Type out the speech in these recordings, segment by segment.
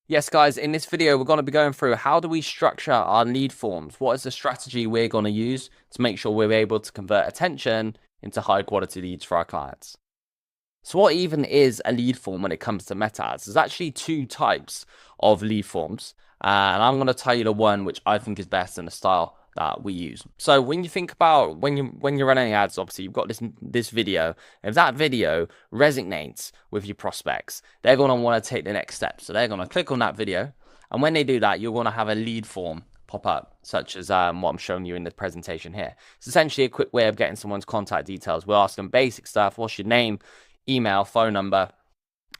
Yes, guys, in this video, we're going to be going through how do we structure our lead forms? What is the strategy we're going to use to make sure we're able to convert attention into high quality leads for our clients? So what even is a lead form when it comes to meta ads? There's actually two types of lead forms. And I'm going to tell you the one which I think is best in the style that we use. So when you think about when you're running ads, obviously you've got this video. If that video resonates with your prospects, they're going to want to take the next step. So they're going to click on that video, and when they do that, you're going to have a lead form pop up, such as what I'm showing you in the presentation here. It's essentially a quick way of getting someone's contact details. We'll ask them basic stuff: what's your name, email, phone number,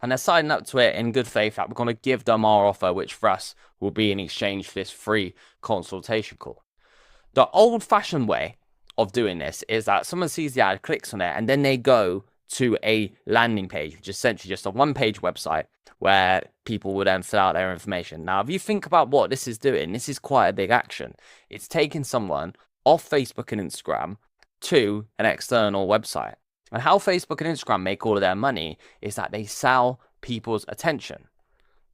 and they're signing up to it in good faith that we're going to give them our offer, which for us will be in exchange for this free consultation call. The old-fashioned way of doing this is that someone sees the ad, clicks on it, and then they go to a landing page, which is essentially just a one-page website where people will then fill out their information. Now, if you think about what this is doing, this is quite a big action. It's taking someone off Facebook and Instagram to an external website. And how Facebook and Instagram make all of their money is that they sell people's attention.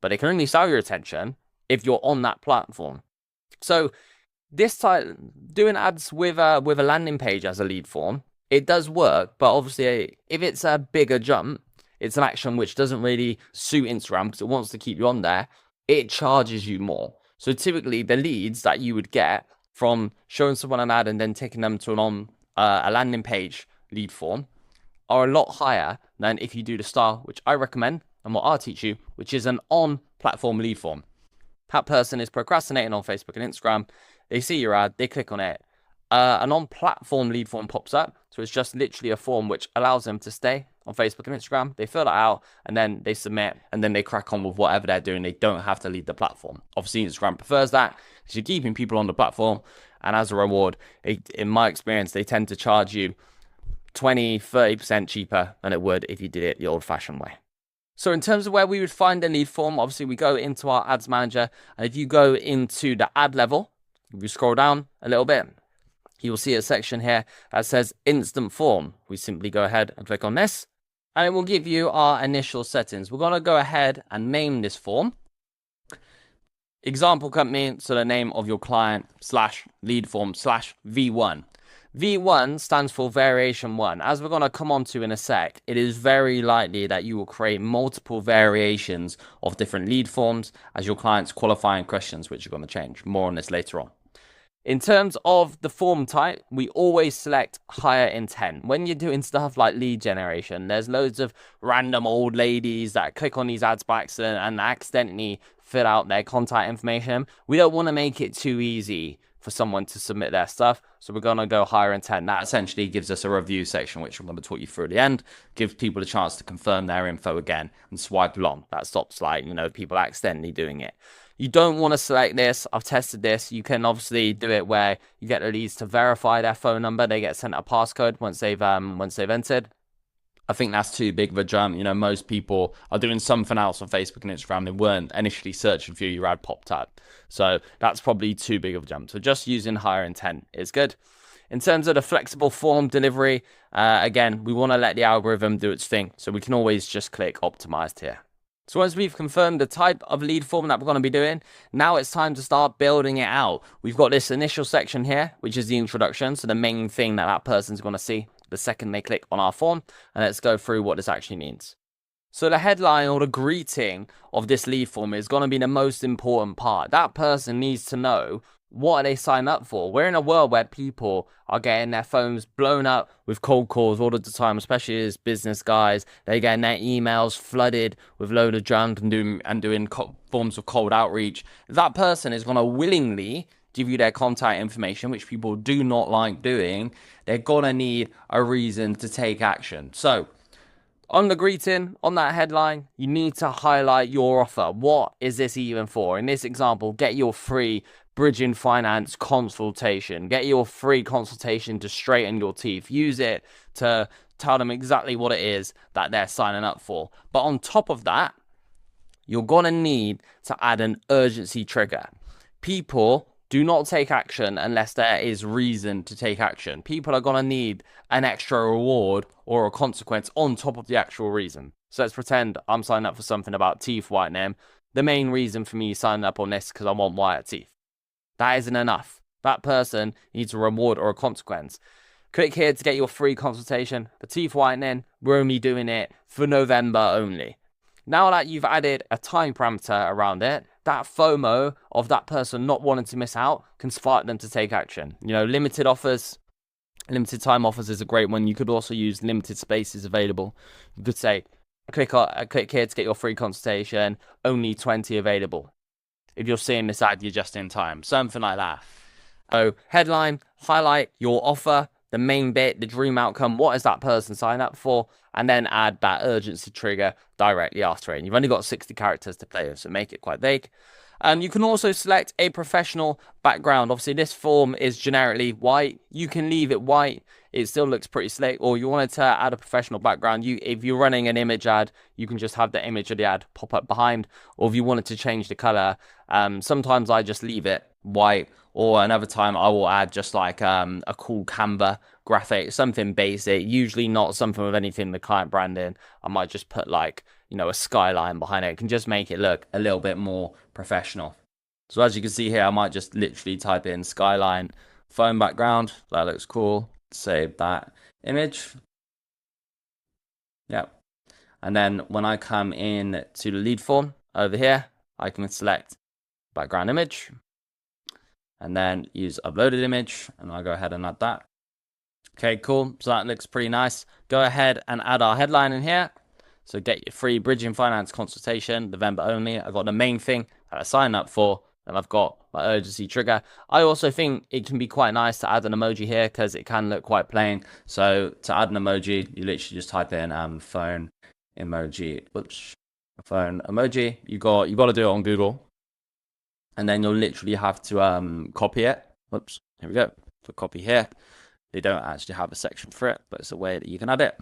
But they can only sell your attention if you're on that platform. So this time, doing ads with a landing page as a lead form, it does work, but obviously if it's a bigger jump, it's an action which doesn't really suit Instagram because it wants to keep you on there, it charges you more. So typically the leads that you would get from showing someone an ad and then taking them to a landing page lead form are a lot higher than if you do the style, which I recommend, and what I'll teach you, which is an on-platform lead form. That person is procrastinating on Facebook and Instagram. They see your ad, they click on it. An on-platform lead form pops up. So it's just literally a form which allows them to stay on Facebook and Instagram. They fill it out and then they submit and then they crack on with whatever they're doing. They don't have to leave the platform. Obviously, Instagram prefers that because you're keeping people on the platform. And as a reward, in my experience, they tend to charge you 20-30% cheaper than it would if you did it the old-fashioned way. So in terms of where we would find a lead form, obviously we go into our ads manager, and if you go into the ad level, if you scroll down a little bit, you will see a section here that says instant form. We simply go ahead and click on this, and it will give you our initial settings. We're going to go ahead and name this form example company, so the name of your client / lead form / V1. V1 stands for variation 1. As we're going to come on to in a sec, it is very likely that you will create multiple variations of different lead forms as your client's qualifying questions, which are going to change. More on this later on. In terms of the form type, we always select higher intent. When you're doing stuff like lead generation, there's loads of random old ladies that click on these ads by accident and accidentally fill out their contact information. We don't want to make it too easy for someone to submit their stuff, so we're going to go higher intent. That essentially gives us a review section, which I'm going to talk you through at the end, gives people a chance to confirm their info again and swipe along. That stops, like, people accidentally doing it. You don't want to select this. I've tested this. You can obviously do it where you get the leads to verify their phone number. They get sent a passcode once they've entered. I think that's too big of a jump. Most people are doing something else on Facebook and Instagram. They weren't initially searching for you. Your ad popped up. So that's probably too big of a jump. So just using higher intent is good. In terms of the flexible form delivery, again, we want to let the algorithm do its thing. So we can always just click optimized here. So once we've confirmed the type of lead form that we're going to be doing, now it's time to start building it out. We've got this initial section here, which is the introduction. So the main thing that person's going to see the second they click on our form, and let's go through what this actually means. So the headline or the greeting of this lead form is going to be the most important part. That person needs to know what they sign up for. We're in a world where people are getting their phones blown up with cold calls all of the time, especially as business guys. They're getting their emails flooded with load of junk and doing forms of cold outreach. That person is going to willingly give you their contact information, which people do not like doing. They're going to need a reason to take action. So on the greeting, on that headline, you need to highlight your offer. What is this even for? In this example, get your free bridging finance consultation. Get your free consultation to straighten your teeth. Use it to tell them exactly what it is that they're signing up for. But on top of that, you're going to need to add an urgency trigger. People do not take action unless there is reason to take action. People are going to need an extra reward or a consequence on top of the actual reason. So let's pretend I'm signing up for something about teeth whitening. the main reason for me signing up on this is because I want whiter teeth. That isn't enough. That person needs a reward or a consequence. Click here to get your free consultation. The teeth whitening, we're only doing it for November only. Now that you've added a time parameter around it, that FOMO of that person not wanting to miss out can spark them to take action. You know, limited offers, limited time offers is a great one. You could also use limited spaces available. You could say, click here to get your free consultation, only 20 available. If you're seeing this ad, you're just in time. Something like that. So headline, highlight your offer, the main bit, the dream outcome, what is that person sign up for, and then add that urgency trigger directly after it. And you've only got 60 characters to play with, so make it quite vague. And you can also select a professional background. Obviously, this form is generically white. You can leave it white. It still looks pretty slick. Or you wanted to add a professional background. If you're running an image ad, you can just have the image of the ad pop up behind. Or if you wanted to change the color, sometimes I just leave it white. Or another time I will add just like a cool Canva graphic, something basic, usually not something with anything the client branding. I might just put like, you know, a skyline behind it. It can just make it look a little bit more professional. So as you can see here, I might just literally type in skyline phone background. That looks cool. Save that image. Yep. And then when I come in to the lead form over here, I can select background image and then use uploaded image, and I'll go ahead and add that. Okay, cool. So that looks pretty nice. Go ahead and add our headline in here. So get your free bridging finance consultation, November only. I've got the main thing that I sign up for, and I've got my urgency trigger. I also think it can be quite nice to add an emoji here because it can look quite plain. So to add an emoji, you literally just type in phone emoji. Whoops, phone emoji. You got to do it on Google. And then you'll literally have to copy it. Whoops, here we go. So copy here. They don't actually have a section for it, but it's a way that you can add it.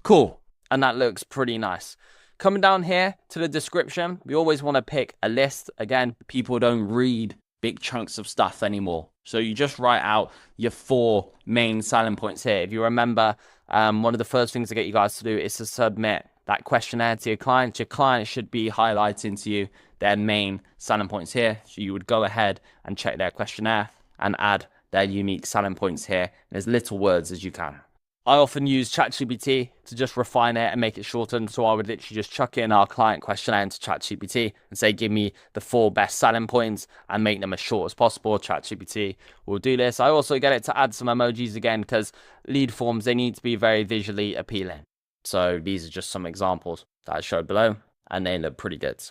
Cool. And that looks pretty nice. Coming down here to the description, we always want to pick a list. Again, people don't read big chunks of stuff anymore. So you just write out your 4 main selling points here. If you remember, one of the first things to get you guys to do is to submit that questionnaire to your client. Your client should be highlighting to you their main selling points here. So you would go ahead and check their questionnaire and add their unique selling points here in as little words as you can. I often use ChatGPT to just refine it and make it shortened. So I would literally just chuck in our client questionnaire into ChatGPT and say, give me the 4 best selling points and make them as short as possible. ChatGPT will do this. I also get it to add some emojis again because lead forms, they need to be very visually appealing. So these are just some examples that I showed below and they look pretty good.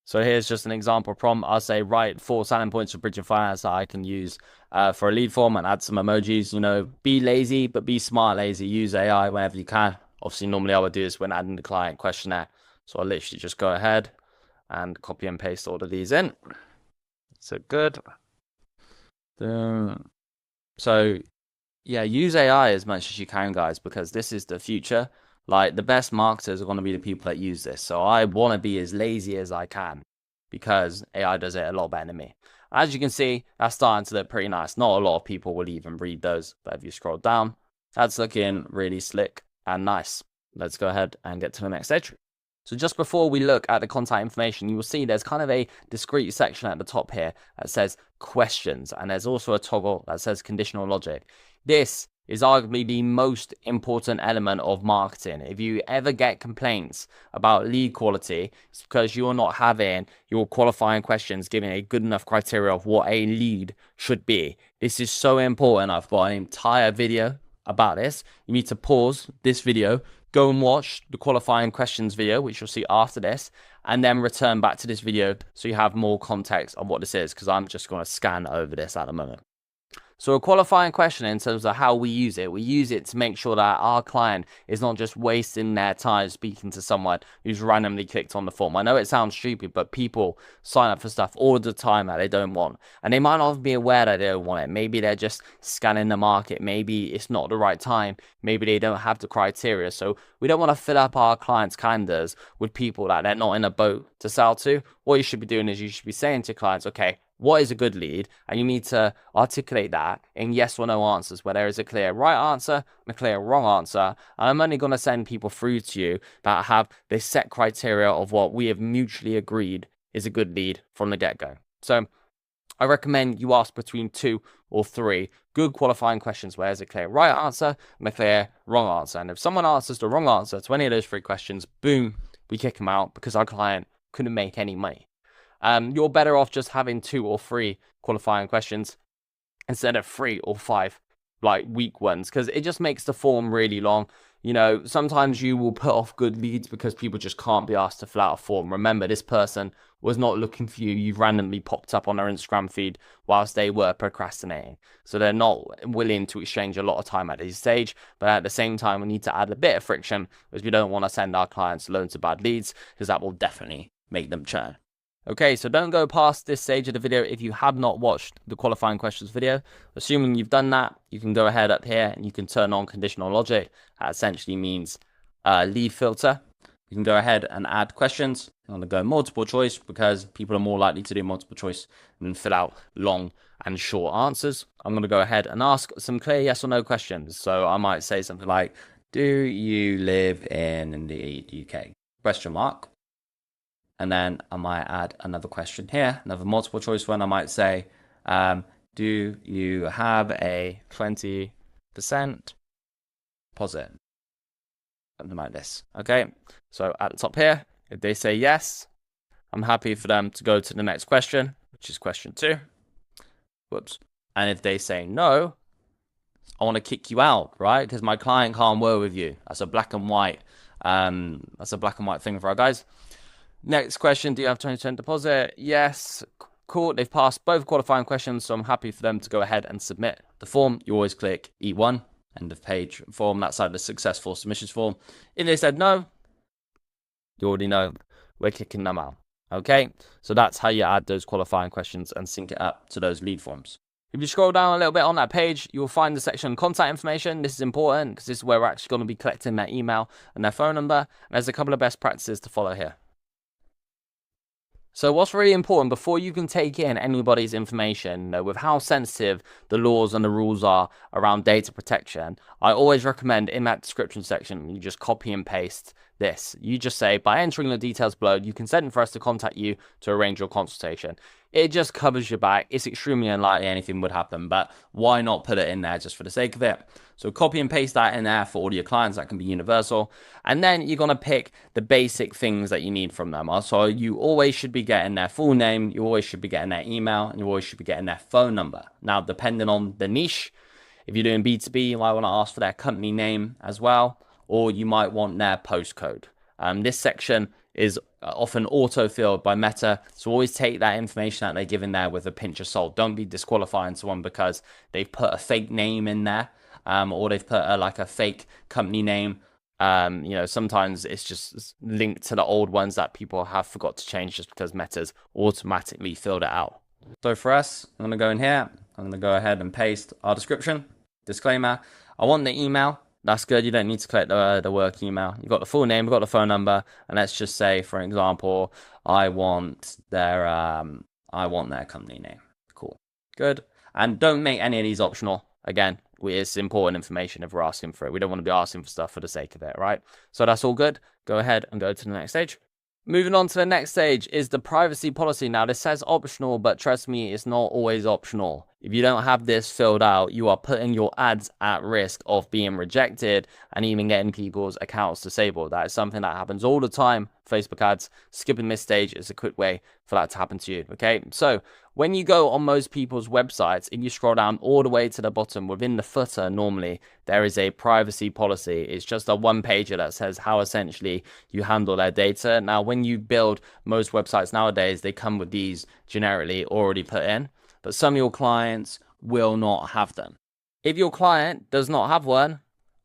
So here's just an example prompt. I'll say, write 4 selling points for bridging finance that I can use for a lead form and add some emojis. You know, be lazy, but be smart lazy. Use AI whenever you can. Obviously, normally I would do this when adding the client questionnaire. So I'll literally just go ahead and copy and paste all of these in. So good. So yeah, use AI as much as you can, guys, because this is the future. Like, the best marketers are going to be the people that use this. So I want to be as lazy as I can because AI does it a lot better than me. As you can see, that's starting to look pretty nice. Not a lot of people will even read those, but if you scroll down, that's looking really slick and nice. Let's go ahead and get to the next stage. So just before we look at the contact information, you will see there's kind of a discrete section at the top here that says questions. And there's also a toggle that says conditional logic. This is arguably the most important element of marketing. If you ever get complaints about lead quality, it's because you're not having your qualifying questions giving a good enough criteria of what a lead should be. This is so important. I've got an entire video about this. You need to pause this video, go and watch the qualifying questions video, which you'll see after this, and then return back to this video so you have more context on what this is, because I'm just going to scan over this at the moment. So a qualifying question in terms of how we use it to make sure that our client is not just wasting their time speaking to someone who's randomly clicked on the form. I know it sounds stupid, but people sign up for stuff all the time that they don't want. And they might not be aware that they don't want it. Maybe they're just scanning the market. Maybe it's not the right time. Maybe they don't have the criteria. So we don't want to fill up our clients' calendars with people that they're not in a boat to sell to. What you should be doing is you should be saying to clients, okay, what is a good lead? And you need to articulate that in yes or no answers, where there is a clear right answer and a clear wrong answer. And I'm only going to send people through to you that have this set criteria of what we have mutually agreed is a good lead from the get-go. So I recommend you ask between 2 or 3 good qualifying questions where there's a clear right answer and a clear wrong answer. And if someone answers the wrong answer to any of those 3 questions, boom, we kick them out because our client couldn't make any money. You're better off just having 2 or 3 qualifying questions instead of 3 or 5 like weak ones, because it just makes the form really long. You know, sometimes you will put off good leads because people just can't be asked to fill out a form. Remember, this person was not looking for you. You've randomly popped up on their Instagram feed whilst they were procrastinating. So they're not willing to exchange a lot of time at this stage. But at the same time, we need to add a bit of friction because we don't want to send our clients loads of bad leads, because that will definitely make them churn. Okay, so don't go past this stage of the video if you have not watched the qualifying questions video. Assuming you've done that, you can go ahead up here and you can turn on conditional logic. That essentially means lead filter. You can go ahead and add questions. I'm going to go multiple choice because people are more likely to do multiple choice than fill out long and short answers. I'm going to go ahead and ask some clear yes or no questions. So I might say something like, do you live in the UK? Question mark. And then I might add another question here, another multiple choice one. I might say, do you have a 20% deposit? Something like this. Okay, so at the top here, if they say yes, I'm happy for them to go to the next question, which is question 2. Whoops. And if they say no, I want to kick you out, right? Because my client can't work with you. That's a black and white. That's a black and white thing for our guys. Next question, do you have 20% deposit? Yes. Cool, they've passed both qualifying questions, so I'm happy for them to go ahead and submit the form. You always click E1, end of page form. That's like the successful submissions form. If they said no, you already know we're kicking them out. Okay, so that's how you add those qualifying questions and sync it up to those lead forms. If you scroll down a little bit on that page, you'll find the section contact information. This is important because this is where we're actually going to be collecting their email and their phone number. And there's a couple of best practices to follow here. So what's really important before you can take in anybody's information, with how sensitive the laws and the rules are around data protection, I always recommend in that description section, you just copy and paste this. You just say, by entering the details below, you consent for us to contact you to arrange your consultation. It just covers your back. It's extremely unlikely anything would happen, but why not put it in there just for the sake of it? So copy and paste that in there for all your clients. That can be universal. And then you're going to pick the basic things that you need from them. So you always should be getting their full name. You always should be getting their email, and you always should be getting their phone number. Now, depending on the niche, if you're doing B2B, you might want to ask for their company name as well, or you might want their postcode. This section is often auto-filled by Meta, so always take that information that they give in there with a pinch of salt. Don't be disqualifying someone because they've put a fake name in there, or they've put like a fake company name. You know, sometimes it's just linked to the old ones that people have forgot to change just because Meta's automatically filled it out. So for us, I'm going to go in here. I'm going to go ahead and paste our description. Disclaimer, I want the email. That's good. You don't need to collect the work email. You've got the full name, you've got the phone number, and let's just say, for example, I want their company name. Cool. Good. And don't make any of these optional. Again, it's important information if we're asking for it. We don't want to be asking for stuff for the sake of it, right? So that's all good. Go ahead and go to the next stage. Moving on to the next stage is the privacy policy. Now, this says optional, but trust me, it's not always optional. If you don't have this filled out, you are putting your ads at risk of being rejected and even getting people's accounts disabled. That is something that happens all the time. Facebook ads, skipping this stage is a quick way for that to happen to you. Okay, so when you go on most people's websites, if you scroll down all the way to the bottom, within the footer, normally there is a privacy policy. It's just a one-pager that says how essentially you handle their data. Now, when you build most websites nowadays, they come with these generically already put in, but some of your clients will not have them. If your client does not have one,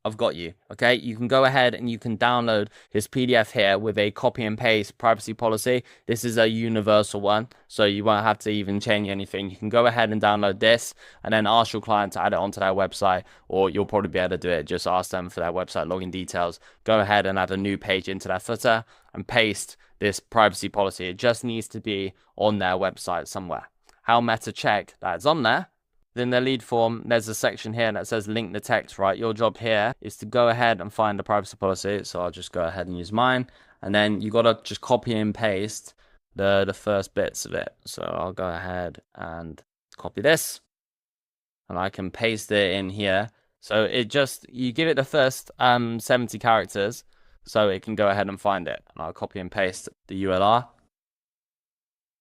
I've got you, okay? You can go ahead and you can download his PDF here with a copy and paste privacy policy. This is a universal one, so you won't have to even change anything. You can go ahead and download this and then ask your client to add it onto their website, or you'll probably be able to do it. Just ask them for their website login details. Go ahead and add a new page into their footer and paste this privacy policy. It just needs to be on their website somewhere. How Meta check that it's on there? In their lead form, there's a section here that says link the text, right? Your job here is to go ahead and find the privacy policy. So I'll just go ahead and use mine. And then you got to just copy and paste the first bits of it. So I'll go ahead and copy this, and I can paste it in here. So you give it the first 70 characters so it can go ahead and find it. And I'll copy and paste the URL.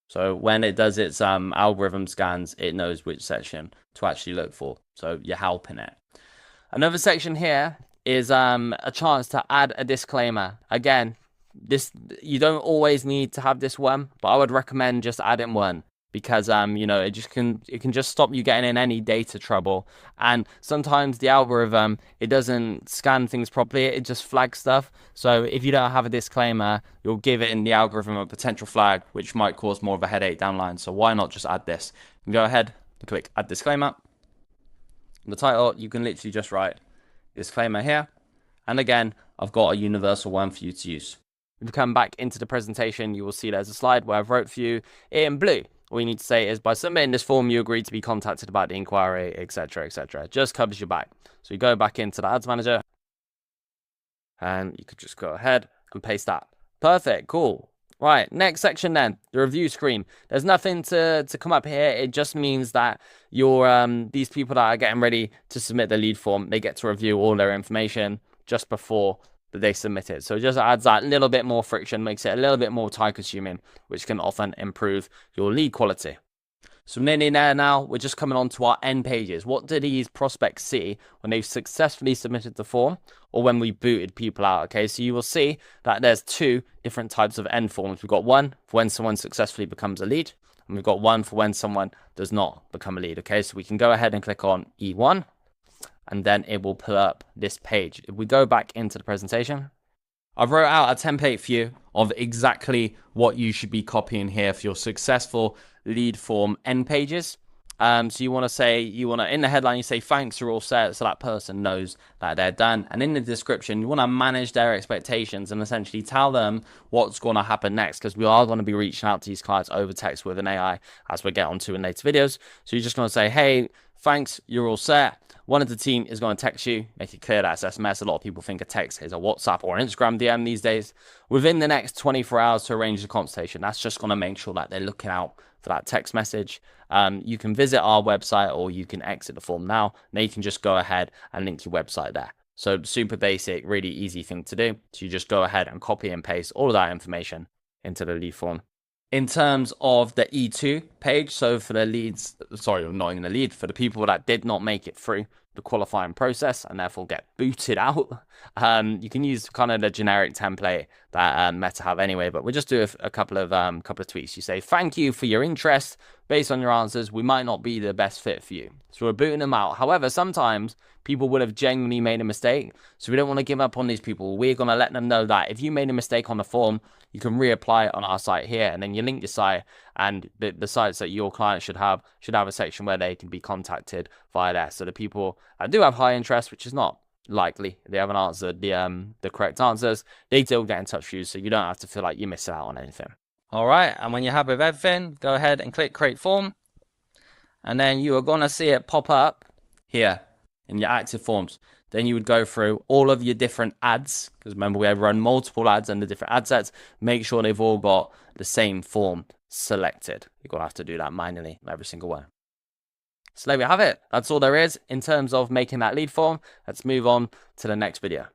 So when it does its algorithm scans, it knows which section to actually look for. So you're helping it. Another section here is a chance to add a disclaimer. Again, you don't always need to have this one, but I would recommend just adding one, because it can just stop you getting in any data trouble. And sometimes the algorithm, it doesn't scan things properly, it just flags stuff. So if you don't have a disclaimer, you'll give it in the algorithm a potential flag, which might cause more of a headache down the line. So why not just add this? You can go ahead and click add disclaimer. In the title, you can literally just write disclaimer here. And again, I've got a universal one for you to use. If you come back into the presentation, you will see there's a slide where I've wrote for you in blue. All you need to say is, by submitting this form, you agree to be contacted about the inquiry, etc., etc. Just covers your back. So you go back into the ads manager, and you could just go ahead and paste that. Perfect, cool. Right, next section then, the review screen. There's nothing to come up here. It just means that these people that are getting ready to submit the lead form, they get to review all their information just before they submit it. So it just adds that little bit more friction, makes it a little bit more time consuming, which can often improve your lead quality. So nearly there now, we're just coming on to our end pages. What do these prospects see when they've successfully submitted the form, or when we booted people out? Okay, so you will see that there's two different types of end forms. We've got one for when someone successfully becomes a lead, and we've got one for when someone does not become a lead. Okay, so we can go ahead and click on E1, and then it will pull up this page. If we go back into the presentation, I've wrote out a template for you of exactly what you should be copying here for your successful lead form end pages. So you want to in the headline, you say, thanks, you're all set. So that person knows that they're done. And in the description, you want to manage their expectations and essentially tell them what's going to happen next, because we are going to be reaching out to these clients over text with an AI, as we get onto in later videos. So you're just going to say, hey, thanks, you're all set. One of the team is going to text you, make it clear that's SMS. A lot of people think a text is a WhatsApp or Instagram DM these days. Within the next 24 hours to arrange the consultation. That's just going to make sure that they're looking out for that text message. You can visit our website, or you can exit the form now. Now you can just go ahead and link your website there. So super basic, really easy thing to do. So you just go ahead and copy and paste all of that information into the lead form. In terms of the E2 page, so for the leads, sorry, not even the lead, for the people that did not make it through the qualifying process and therefore get booted out, you can use kind of the generic template that Meta have anyway, but we'll just do a couple of tweaks. You say, thank you for your interest. Based on your answers, we might not be the best fit for you. So we're booting them out. However, sometimes people would have genuinely made a mistake, so we don't want to give up on these people. We're going to let them know that if you made a mistake on the form, you can reapply it on our site here, and then you link your site, and the sites that your client should have a section where they can be contacted via there. So the people that do have high interest, which is not likely, they haven't answered the correct answers, they still get in touch with you, so you don't have to feel like you miss out on anything. All right, and when you're happy with everything, go ahead and click create form, and then you are going to see it pop up here in your active forms. Then you would go through all of your different ads, because remember, we have run multiple ads and the different ad sets. Make sure they've all got the same form selected. You're going to have to do that manually, every single one. So there we have it. That's all there is in terms of making that lead form. Let's move on to the next video.